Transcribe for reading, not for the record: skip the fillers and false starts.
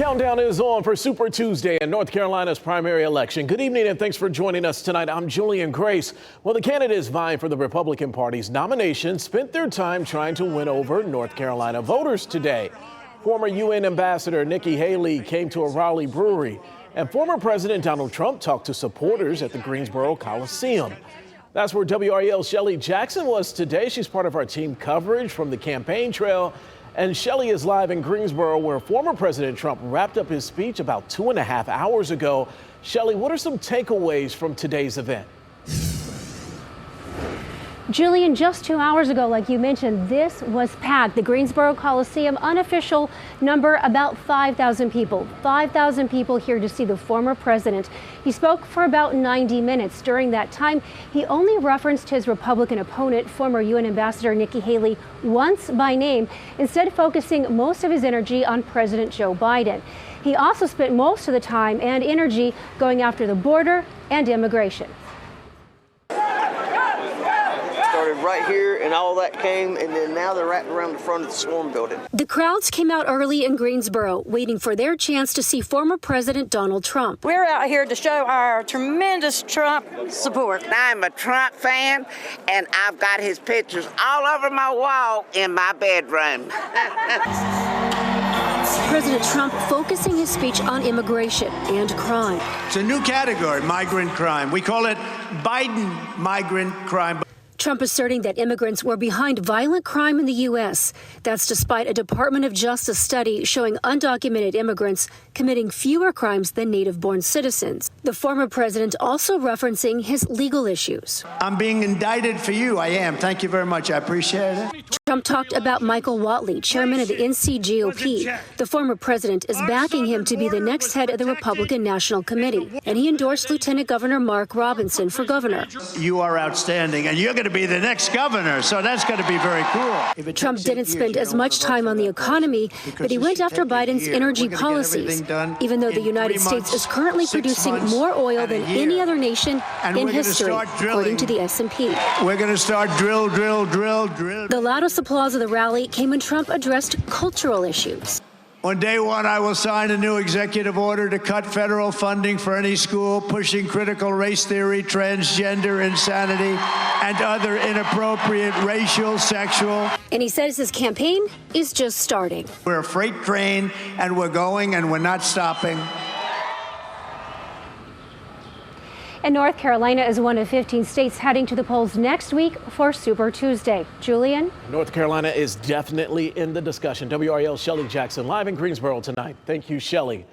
countdown is on for Super Tuesday and North Carolina's primary election. Good evening and thanks for joining us tonight. I'm Julian Grace. Well, the candidates vying for the Republican Party's nomination spent their time trying to win over North Carolina voters today. Former UN Ambassador Nikki Haley came to a Raleigh brewery, and former President Donald Trump talked to supporters at the Greensboro Coliseum. That's where WREL's Shelley Jackson was today. She's part of our team coverage from the campaign trail. And Shelley is live in Greensboro, where former President Trump wrapped up his speech about 2.5 hours ago. Shelley, what are some takeaways from today's event? Julian, just 2 hours ago, like you mentioned, this was packed. The Greensboro Coliseum, unofficial number, about 5,000 people. 5,000 people here to see the former president. He spoke for about 90 minutes. During that time, he only referenced his Republican opponent, former UN Ambassador Nikki Haley, once by name, instead focusing most of his energy on President Joe Biden. He also spent most of the time and energy going after the border and immigration. Right here, and all that came, and then now they're wrapped around the front of the Swarm building. The crowds came out early in Greensboro, waiting for their chance to see former President Donald Trump. We're out here to show our tremendous Trump support. I'm a Trump fan, and I've got his pictures all over my wall in my bedroom. President Trump focusing his speech on immigration and crime. It's a new category, migrant crime. We call it Biden migrant crime. Trump asserting that immigrants were behind violent crime in the U.S. That's despite a Department of Justice study showing undocumented immigrants committing fewer crimes than native-born citizens. The former president also referencing his legal issues. I'm being indicted for you. I am. Thank you very much. I appreciate it. Trump talked about Michael Whatley, chairman of the NCGOP. The former president is backing him to be the next head of the Republican National Committee, and he endorsed Lieutenant Governor Mark Robinson for governor. You are outstanding, and you're going to be the next governor, so that's going to be very cool. Trump didn't spend as much time on the economy, but he went after Biden's energy policies, even though the United States is currently producing more oil than any other nation in history, according to the S&P. We're going to start drill. The loudest applause of the rally came when Trump addressed cultural issues. On day one, I will sign a new executive order to cut federal funding for any school pushing critical race theory, transgender insanity, and other inappropriate racial, sexual. And he says his campaign is just starting. We're a freight train, and we're going, and we're not stopping. And North Carolina is one of 15 states heading to the polls next week for Super Tuesday. Julian? North Carolina is definitely in the discussion. WREL's Shelley Jackson live in Greensboro tonight. Thank you, Shelley.